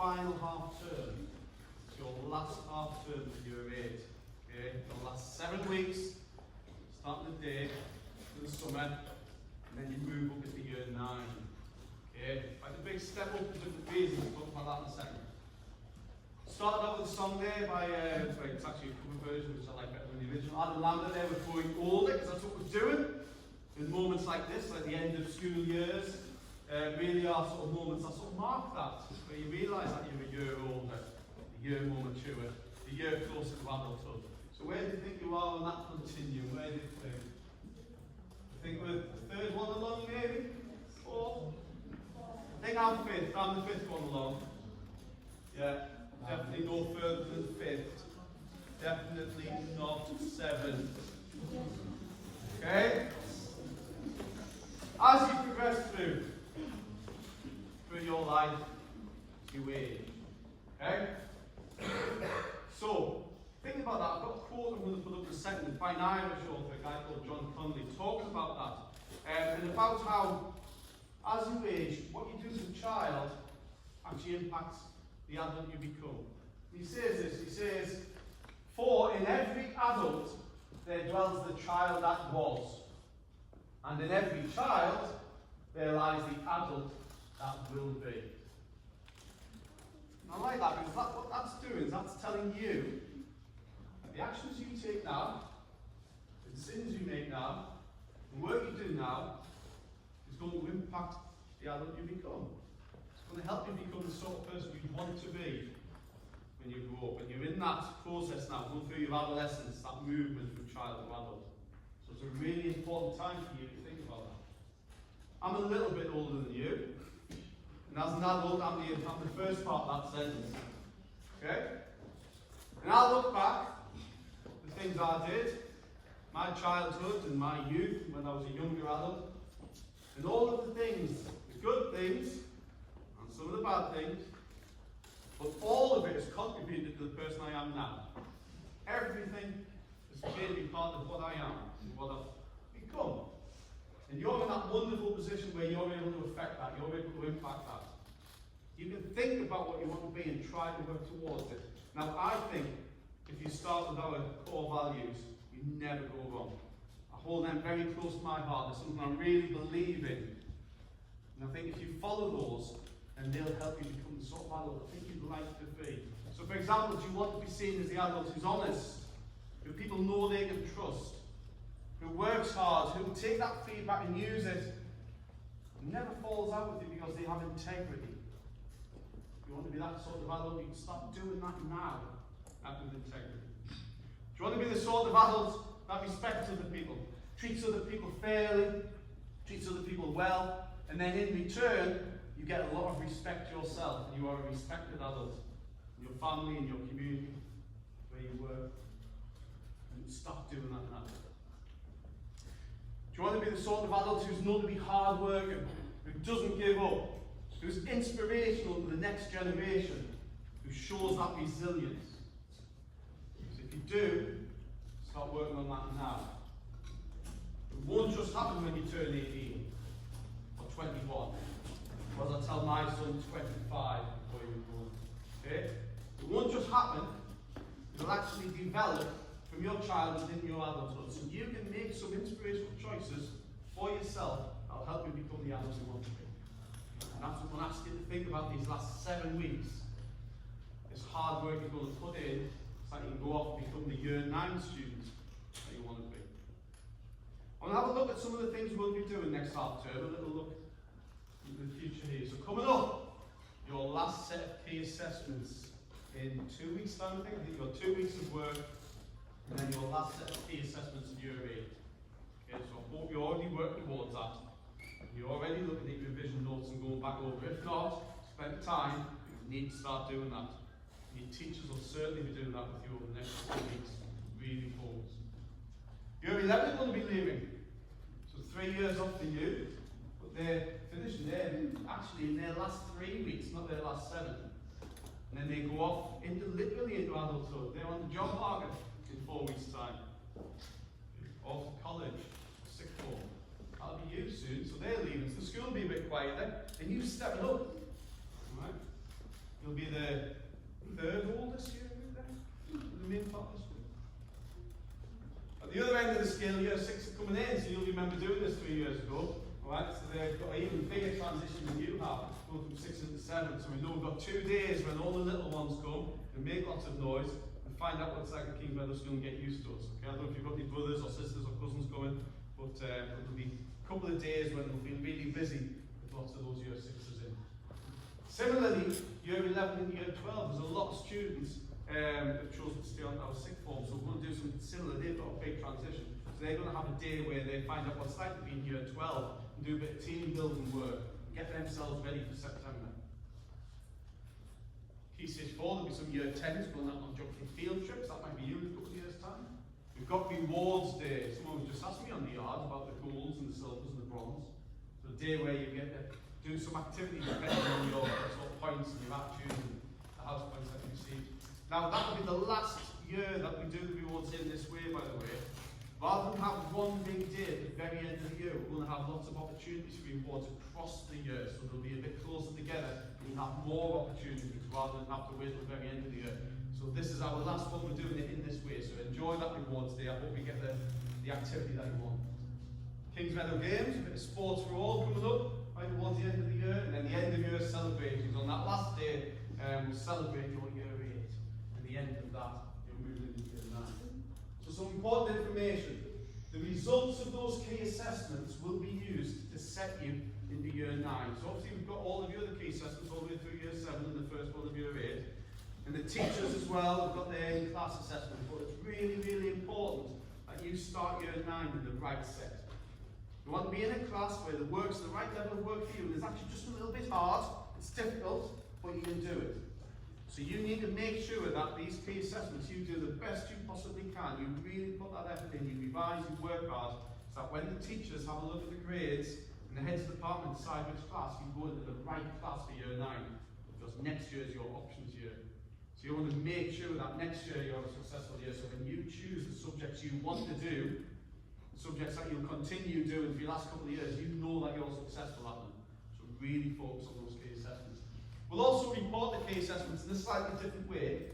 final half term. It's your last half term of year 8. Okay? Your last 7 weeks, starting the day in the summer, and then you move up into year 9. Okay? Like a big step up to different phases. We'll talk about that in a second. Started out with a song there by, it's actually a cover version which I like better than the original. Adam Lambert there with Growing Older, because that's what we're doing. In moments like this, like the end of school years, really are sort of moments that sort of mark that, where you realise that you're a year older, a year more mature, a year closer to adulthood. So where do you think you are on that continuum? Where do you think? I think we're the third one along, maybe? Fourth? I think I'm fifth. I'm the fifth one along. Yeah. Definitely no further than fifth. Definitely not seventh. Okay? As you progress through your life, you age. Okay? So, think about that. I've got a quote I'm going to put up in a second. It's by an Irish author, a guy called John Conley. Talks about that. And about how, as you age, what you do as a child actually impacts the adult you become. He says this, he says, "For in every adult there dwells the child that was, and in every child there lies the adult that will be." And I like that because what that's doing is that's telling you that the actions you take now, the decisions you make now, the work you do now is going to impact the adult you become. It's going to help you become the sort of person you want to be when you grow up. And you're in that process now, going through your adolescence, that movement from child to adult. So it's a really important time for you to think about that. I'm a little bit older than you. And as an adult, I'm the first part of that sentence. Okay? And I look back at the things I did, my childhood and my youth, when I was a younger adult, and all of the things, the good things, and some of the bad things, but all of it has contributed to the person I am now. Everything has made me part of what I am and what I've become. And you're in that wonderful position where you're able to affect that, you're able to impact that. You can think about what you want to be and try to work towards it. Now, I think if you start with our core values, you never go wrong. I hold them very close to my heart. They're something I really believe in. And I think if you follow those, then they'll help you become the sort of adult I think you'd like to be. So, for example, do you want to be seen as the adult who's honest, who people know they can trust, who works hard, who will take that feedback and use it, and never falls out with you because they have integrity? If you want to be that sort of adult, you can start doing that now, act with integrity. Do you want to be the sort of adult that respects other people, treats other people fairly, treats other people well, and then in return, you get a lot of respect yourself, and you are a respected adult in your family, in your community, where you work, and stop doing that now. Do you want to be the sort of adult who's known to be hard working, who doesn't give up, who's inspirational to the next generation, who shows that resilience? So if you do, start working on that now. It won't just happen when you turn 18 or 21. Or as I tell my son, 25 before you were born. Okay? It won't just happen. It'll actually develop from your childhood into your adulthood. So you can make some inspirational choices for yourself that'll help you become the adult you want to be. And that's what I'm asking you to think about these last 7 weeks. This hard work you're going to put in so that you can go off and become the year 9 student that you want to be. I want to have a look at some of the things we'll be doing next half term, a little look into the future here. So coming up, your last set of key assessments in 2 weeks' time, I think you've got 2 weeks of work, and then your last set of key assessments in year 8. Okay, so I hope you're already working towards that. You're already looking at your revision notes and going back over. If not, spend time. You need to start doing that. Your teachers will certainly be doing that with you over the next 2 weeks. Really focus. Year 11 is going to be leaving. So 3 years off for you. But they're finishing there, actually in their last 3 weeks, not their last 7. And then they go off literally into adulthood. They're on the job market in 4 weeks' time. Off to college, sixth form. That'll be you soon. So they're leaving. So the school will be a bit quieter. And you stepping up. Right? You'll be the third oldest year group then, in the main part of the school. At the other end of the scale, year 6 are coming in, so you'll remember doing this 3 years ago. Alright, so they've got an even bigger transition than you have, going from 6 into 7. So we know we've got 2 days when all the little ones come and make lots of noise and find out what it's like at King's Meadow School and get used to us. Okay? I don't know if you've got any brothers or sisters or cousins going, but there'll be a couple of days when we'll be really busy with lots of those year 6s in. Similarly, year 11 and year 12, there's a lot of students that chose to stay on our sixth form, so we're going to do something similar. They've got a big transition. So they're going to have a day where they find out what it's like to be in year 12 and do a bit of team building work and get themselves ready for September. Key Stage 4, there'll be some year 10s going out on geography field trips. That might be you in a couple of years' time. We've got Rewards Day. Someone was just asked me on the yard about the golds and the silvers and the bronze. So a day where you get to do some activity depending on your sort of points and your attitude and the house points that you receive. Now that will be the last year that we do the rewards in this way, by the way. Rather than have one big day at the very end of the year, we're going to have lots of opportunities for rewards across the year, so they'll be a bit closer together and we'll have more opportunities rather than have to wait till the very end of the year. So this is our last one, we're doing it in this way, so enjoy that rewards day. I hope you get the activity that you want. King's Meadow Games, a bit of sports for all coming up right towards the end of the year, and then the end of year celebrations. On that last day, we'll celebrate your year 8, and the end of that, you're moving into year 9. So some important information. The results of those key assessments will be used to set you into year 9. So obviously we've got all of your other key assessments all the way through year 7 and the first one of year 8. And the teachers as well have got their in-class assessment, but it's really, really important that you start year 9 in the right set. You want to be in a class where the work's the right level of work for you, and it's actually just a little bit hard, it's difficult, but you can do it. So you need to make sure that these key assessments, you do the best you possibly can. You really put that effort in, you revise, you work hard, so that when the teachers have a look at the grades and the heads of the department decide which class, you go into the right class for year 9, because next year is your options year. So you want to make sure that next year you're a successful year, so when you choose the subjects you want to do, subjects that you'll continue doing for your last couple of years, you know that you're successful at them. So really focus on those key assessments. We'll also report the key assessments in a slightly different way.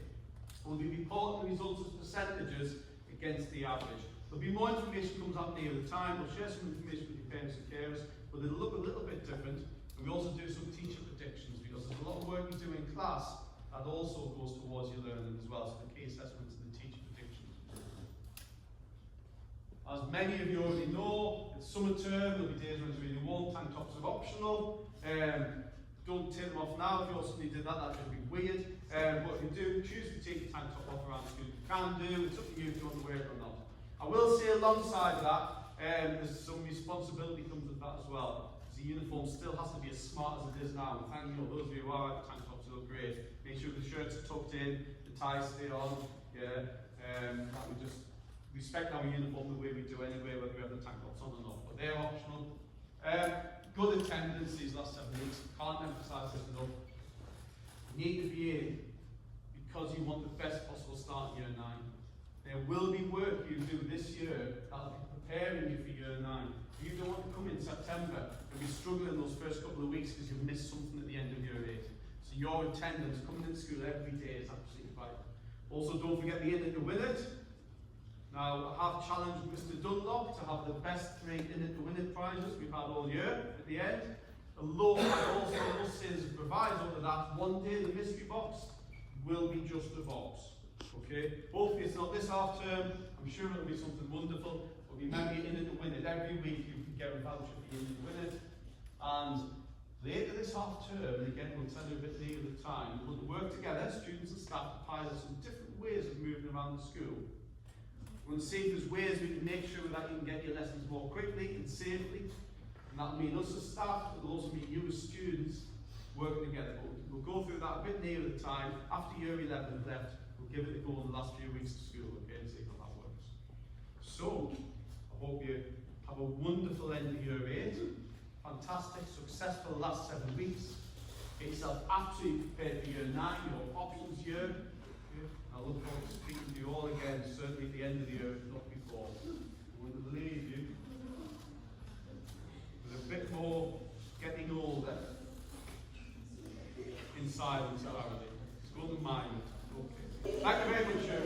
We'll be reporting the results as percentages against the average. There'll be more information comes out near the time. We'll share some information with your parents and carers, but it'll look a little bit different. And we also do some teacher predictions, because there's a lot of work you do in class that also goes towards your learning as well. So the key assessments and the teacher predictions. As many of you already know, it's summer term, there'll be days when it's really warm, tank tops are optional. Don't take them off now. If you also did that, that would be weird. But if you do choose to take your tank top off around school, you can do. It's up to you if you want to wear it or not. I will say alongside that, there's some responsibility comes with that as well. Because the uniform still has to be as smart as it is now. And thank you, those of you who are tank tops look great. Make sure the shirts are tucked in, the ties stay on. Yeah, that we just respect our uniform the way we do anyway, whether we have the tank tops on or not. But they're optional. Good attendance these last 7 weeks. Can't emphasise this enough. You need to be in because you want the best possible start in year 9. There will be work you do this year that'll be preparing you for year 9. You don't want to come in September and be struggling those first couple of weeks because you've missed something at the end of year 8. So your attendance coming into school every day is absolutely vital. Also, don't forget the In It to Win It. Now, I have challenged Mr. Dunlop to have the best 3 In It to Win It prizes we've had all year at the end. Although I also must say as a proviso to that, one day the mystery box will be just a box. Okay? Hopefully it's not this half term, I'm sure it'll be something wonderful, but remember you're In It to Win It. Every week you can get a voucher for In It to Win It. And later this half term, and again we'll tell you a bit nearer the time, we'll work together, students and staff, to pilot some different ways of moving around the school. We'll see if there's ways we can make sure that you can get your lessons more quickly and safely. And that'll mean us as staff, but it'll also mean you as students working together. But we'll go through that a bit nearer the time. After year 11 left, we'll give it a go in the last few weeks of school, okay, and see how that works. So, I hope you have a wonderful end of year 8. Fantastic, successful last 7 weeks. Get yourself absolutely prepared for year 9, your options year. I look forward to speaking to you all again, certainly at the end of the year, if not before. I want to leave you with a bit more getting older in silence apparently. It's going to mind. Okay. Thank you very much,